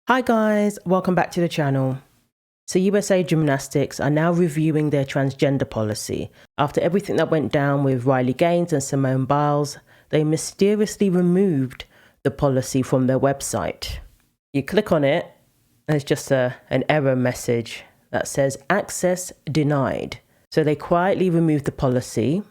Hi guys, welcome back to the channel. So USA Gymnastics are now reviewing their transgender policy. After everything that went down with Riley Gaines and Simone Biles, they mysteriously removed the policy from their website. You click on it and it's just an error message that says access denied. So they quietly removed the policy,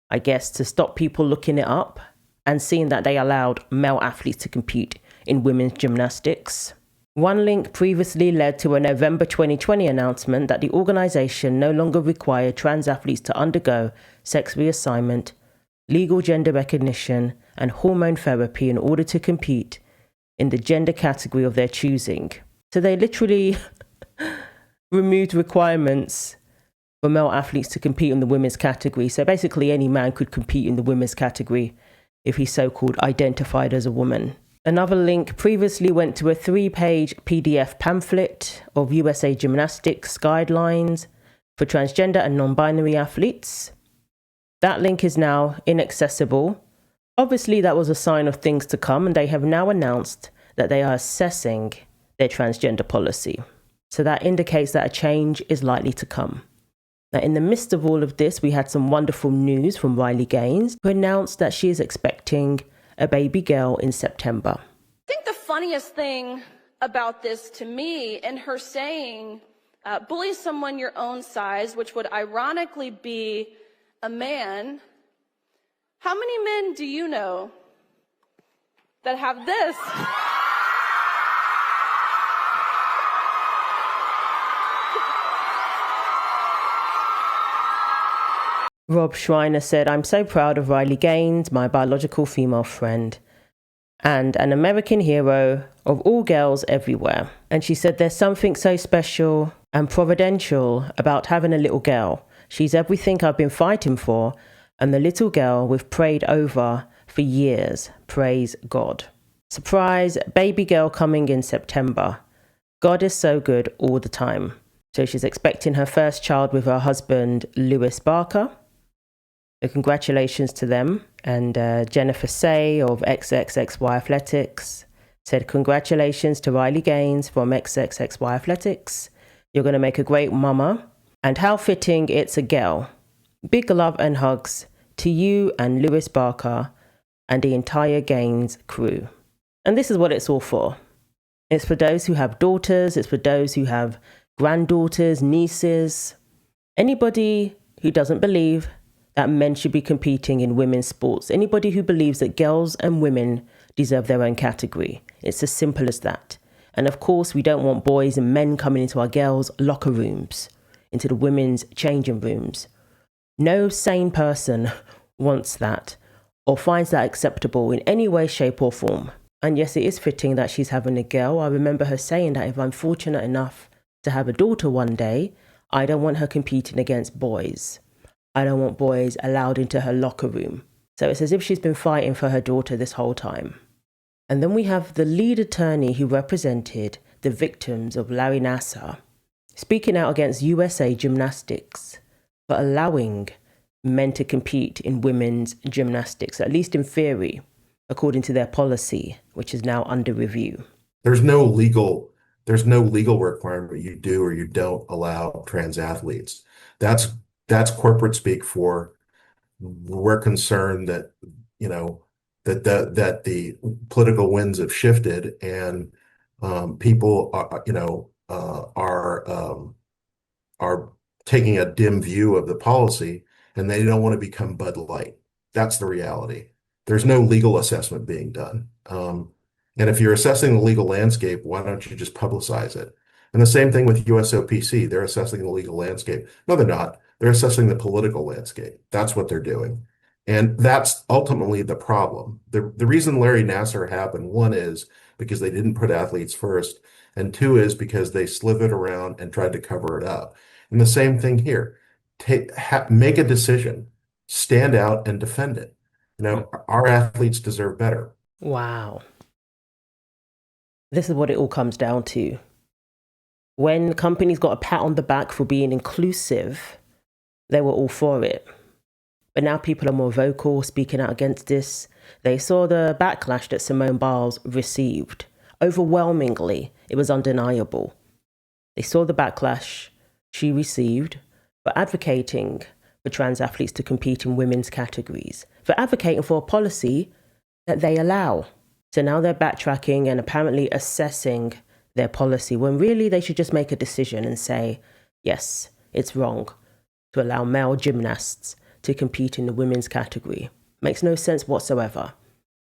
I guess to stop people looking it up and seeing that they allowed male athletes to compete in women's gymnastics. One link previously led to a November 2020 announcement that the organization no longer required trans athletes to undergo sex reassignment, legal gender recognition, and hormone therapy in order to compete in the gender category of their choosing. So they literally removed requirements for male athletes to compete in the women's category. So basically any man could compete in the women's category if he so-called identified as a woman. Another link previously went to a 3-page PDF pamphlet of USA Gymnastics guidelines for transgender and non-binary athletes. That link is now inaccessible. Obviously, that was a sign of things to come, and they have now announced that they are assessing their transgender policy. So that indicates that a change is likely to come. Now, in the midst of all of this, we had some wonderful news from Riley Gaines, who announced that she is expecting a baby girl in September. I think the funniest thing about this to me, and her saying, bully someone your own size, which would ironically be a man. How many men do you know that have this? Rob Schreiner said, "I'm so proud of Riley Gaines, my biological female friend, and an American hero of all girls everywhere." And she said, "There's something so special and providential about having a little girl. She's everything I've been fighting for, and the little girl we've prayed over for years. Praise God." Surprise, baby girl coming in September. God is so good all the time. So she's expecting her first child with her husband, Lewis Barker. So congratulations to them. And Jennifer Say of XXXY Athletics said, "Congratulations to Riley Gaines from XXXY Athletics. You're going to make a great mama. And how fitting it's a girl. Big love and hugs to you and Lewis Barker and the entire Gaines crew." And this is what it's all for. It's for those who have daughters. It's for those who have granddaughters, nieces. Anybody who doesn't believe that men should be competing in women's sports. Anybody who believes that girls and women deserve their own category. It's as simple as that. And of course, we don't want boys and men coming into our girls' locker rooms, into the women's changing rooms. No sane person wants that or finds that acceptable in any way, shape or form. And yes, it is fitting that she's having a girl. I remember her saying that if I'm fortunate enough to have a daughter one day, I don't want her competing against boys. I don't want boys allowed into her locker room. So it's as if she's been fighting for her daughter this whole time. And then we have the lead attorney who represented the victims of Larry Nassar speaking out against USA Gymnastics for allowing men to compete in women's gymnastics, at least in theory, according to their policy, which is now under review. There's no legal requirement you do or you don't allow trans athletes. That's corporate speak for we're concerned that that the political winds have shifted and people are taking a dim view of the policy and they don't want to become Bud Light. That's the reality. There's no legal assessment being done. And if you're assessing the legal landscape, why don't you just publicize it? And the same thing with USOPC. They're assessing the legal landscape. No, they're not. They're assessing the political landscape. That's what they're doing. And that's ultimately the problem. The reason Larry Nassar happened, one is because they didn't put athletes first, and two is because they slithered around and tried to cover it up. And the same thing here. Make a decision, stand out and defend it. Our athletes deserve better. Wow. This is what it all comes down to. When companies got a pat on the back for being inclusive, they were all for it. But now people are more vocal, speaking out against this. They saw the backlash that Simone Biles received Overwhelmingly, it was undeniable. They saw the backlash she received for advocating for trans athletes to compete in women's categories, for advocating for a policy that they allow. So now they're backtracking and apparently assessing their policy when really they should just make a decision and say, yes, it's wrong to allow male gymnasts to compete in the women's category. Makes no sense whatsoever.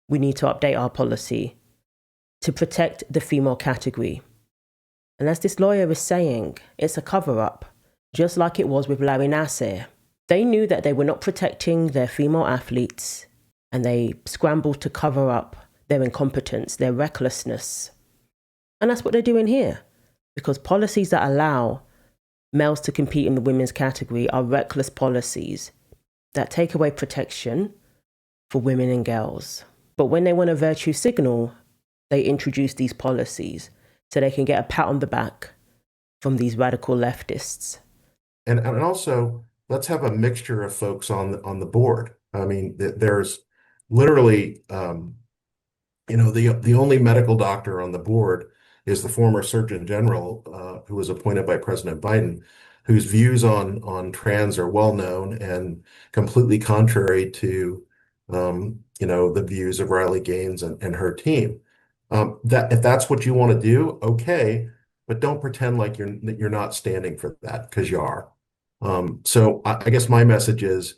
We need to update our policy to protect the female category. And as this lawyer is saying, it's a cover-up, just like it was with Larry Nassar. They knew that they were not protecting their female athletes, and they scrambled to cover up their incompetence, their recklessness. And that's what they're doing here, because policies that allow males to compete in the women's category are reckless policies that take away protection for women and girls. But when they want a virtue signal, they introduce these policies so they can get a pat on the back from these radical leftists. And also, let's have a mixture of folks on the board. I mean, there's literally, the only medical doctor on the board is the former Surgeon General, who was appointed by President Biden, whose views on trans are well known and completely contrary to, the views of Riley Gaines and her team. That if that's what you want to do, okay, but don't pretend like you're not standing for that, because you are. So I guess my message is,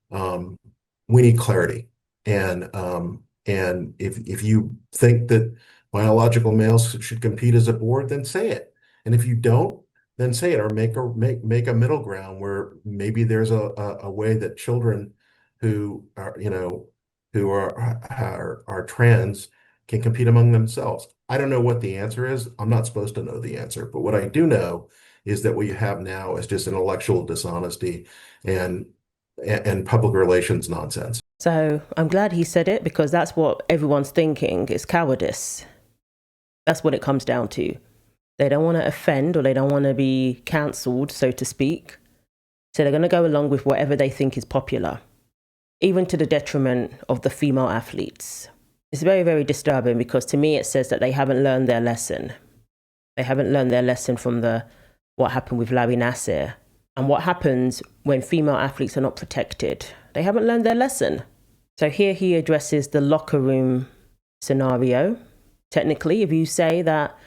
we need clarity, and if you think that biological males should compete as a board, then say it. And if you don't, then say it, or make a middle ground where maybe there's a way that children who are trans can compete among themselves. I don't know what the answer is. I'm not supposed to know the answer, but what I do know is that what you have now is just intellectual dishonesty and public relations nonsense. So I'm glad he said it, because that's what everyone's thinking. It's cowardice. That's what it comes down to. They don't want to offend, or they don't want to be cancelled, so to speak. So they're going to go along with whatever they think is popular, even to the detriment of the female athletes. It's very, very disturbing, because to me it says that they haven't learned their lesson. They haven't learned their lesson from what happened with Larry Nassar, and what happens when female athletes are not protected. They haven't learned their lesson. So here he addresses the locker room scenario. Technically, if you say that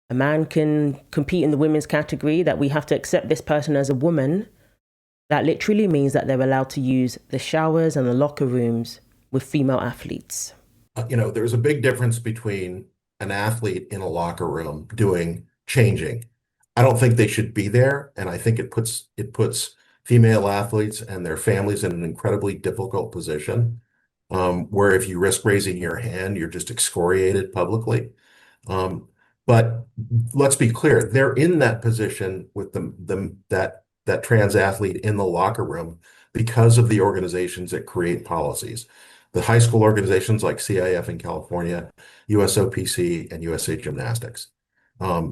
a man can compete in the women's category, that we have to accept this person as a woman, that literally means that they're allowed to use the showers and the locker rooms with female athletes. There's a big difference between an athlete in a locker room doing changing. I don't think they should be there, and I think it puts female athletes and their families in an incredibly difficult position, where if you risk raising your hand, you're just excoriated publicly. But let's be clear, they're in that position with that trans athlete in the locker room because of the organizations that create policies. The high school organizations like CIF in California, USOPC, and USA Gymnastics. By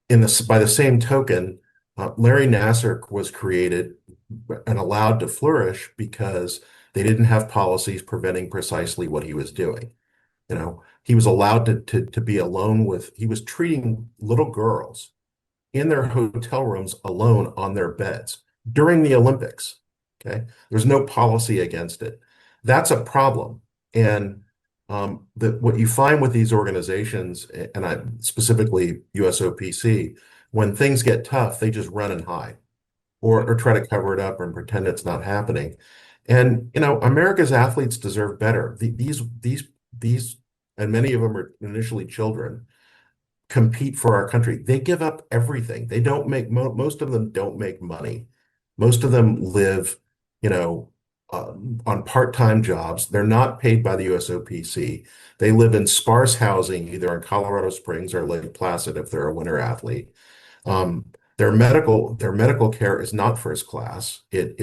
the same token, Larry Nassar was created and allowed to flourish because they didn't have policies preventing precisely what he was doing. He was allowed to be alone he was treating little girls in their hotel rooms alone on their beds during the Olympics. Okay. There's no policy against it. That's a problem. And what you find with these organizations, and specifically USOPC, when things get tough, they just run and hide, or try to cover it up and pretend it's not happening. And America's athletes deserve better. These, and many of them are initially children, compete for our country. They give up everything. They don't make most of them don't make money. Most of them live, on part-time jobs. They're not paid by the USOPC. They live in sparse housing, either in Colorado Springs or Lake Placid if they're a winter athlete. Their medical care is not first class. If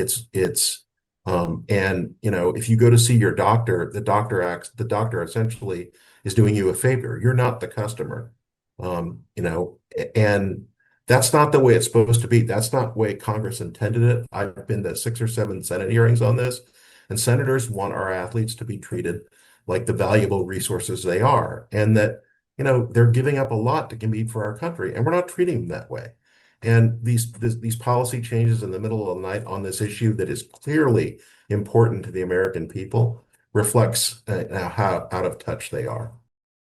you go to see your doctor, the doctor essentially is doing you a favor. You're not the customer. And that's not the way it's supposed to be. That's not the way Congress intended it. I've been to 6 or 7 Senate hearings on this, and senators want our athletes to be treated like the valuable resources they are, and that they're giving up a lot to compete for our country, and we're not treating them that way. And these policy changes in the middle of the night on this issue that is clearly important to the American people reflects how out of touch they are.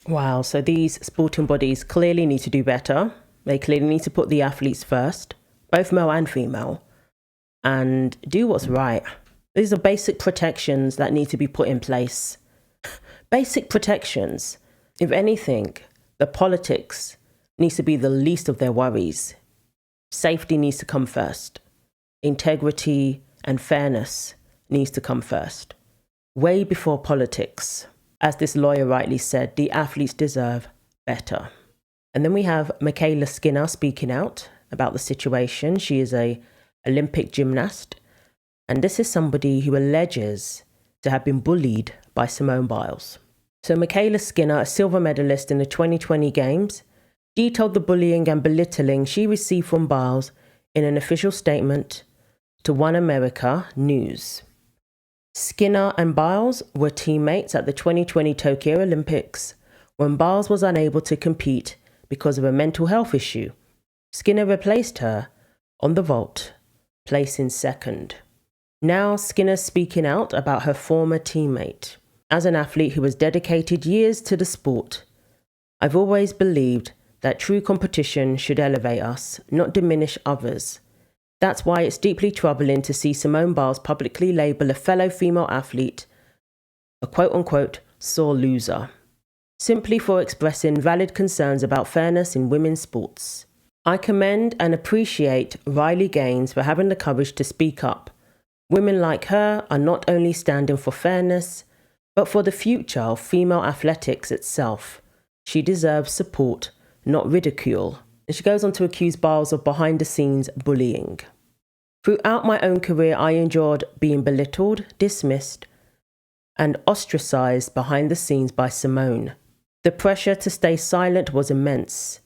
Wow, so these sporting bodies clearly need to do better. They clearly need to put the athletes first, both male and female, and do what's right. These are basic protections that need to be put in place. Basic protections. If anything, the politics needs to be the least of their worries. Safety needs to come first. Integrity and fairness needs to come first. Way before politics. As this lawyer rightly said, the athletes deserve better. And then we have Michaela Skinner speaking out about the situation. She is an Olympic gymnast. And this is somebody who alleges to have been bullied by Simone Biles. So Michaela Skinner, a silver medalist in the 2020 Games, detailed the bullying and belittling she received from Biles in an official statement to One America News. Skinner and Biles were teammates at the 2020 Tokyo Olympics when Biles was unable to compete because of a mental health issue. Skinner replaced her on the vault, placing second. Now Skinner's speaking out about her former teammate. As an athlete who has dedicated years to the sport, I've always believed that true competition should elevate us, not diminish others. That's why it's deeply troubling to see Simone Biles publicly label a fellow female athlete a quote-unquote sore loser, simply for expressing valid concerns about fairness in women's sports. I commend and appreciate Riley Gaines for having the courage to speak up. Women like her are not only standing for fairness, but for the future of female athletics itself. She deserves support, not ridicule. And she goes on to accuse Biles of behind-the-scenes bullying. Throughout my own career, I endured being belittled, dismissed, and ostracized behind the scenes by Simone. The pressure to stay silent was immense.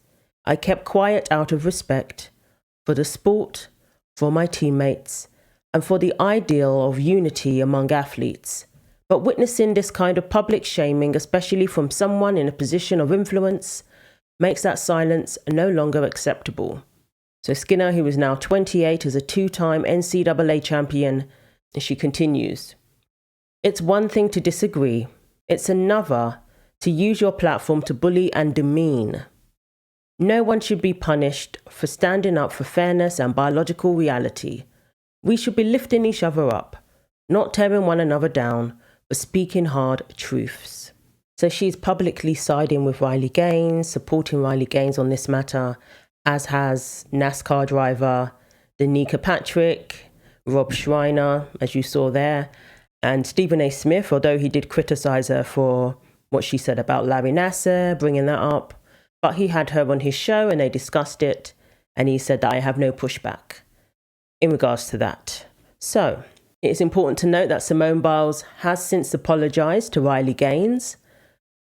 I kept quiet out of respect for the sport, for my teammates, and for the ideal of unity among athletes. But witnessing this kind of public shaming, especially from someone in a position of influence, makes that silence no longer acceptable. So Skinner, who is now 28, is a two-time NCAA champion, and she continues. It's one thing to disagree. It's another to use your platform to bully and demean. No one should be punished for standing up for fairness and biological reality. We should be lifting each other up, not tearing one another down, but speaking hard truths. So she's publicly siding with Riley Gaines, supporting Riley Gaines on this matter, as has NASCAR driver Danica Patrick, Rob Schreiner, as you saw there, and Stephen A. Smith, although he did criticize her for what she said about Larry Nassar, bringing that up. But he had her on his show and they discussed it, and he said that I have no pushback in regards to that. So it's important to note that Simone Biles has since apologized to Riley Gaines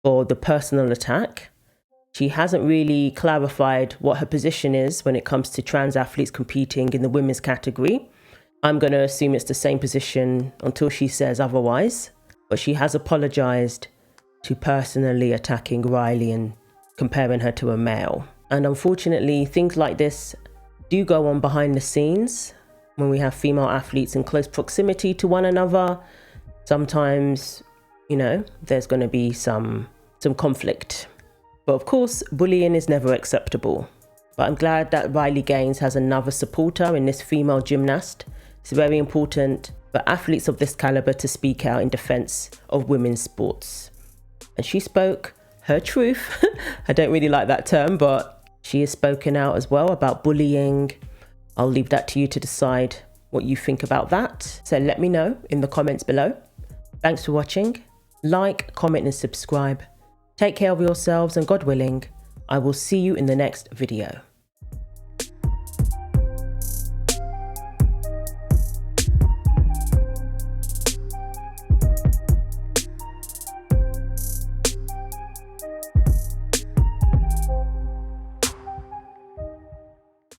for the personal attack. She hasn't really clarified what her position is when it comes to trans athletes competing in the women's category. I'm going to assume it's the same position until she says otherwise. But she has apologized to personally attacking Riley and comparing her to a male. And unfortunately, things like this do go on behind the scenes when we have female athletes in close proximity to one another. Sometimes, there's going to be some conflict. But of course, bullying is never acceptable. But I'm glad that Riley Gaines has another supporter in this female gymnast. It's very important for athletes of this caliber to speak out in defense of women's sports. And she spoke her truth. I don't really like that term, but she has spoken out as well about bullying. I'll leave that to you to decide what you think about that. So let me know in the comments below. Thanks for watching. Like, comment and subscribe. Take care of yourselves, and God willing, I will see you in the next video.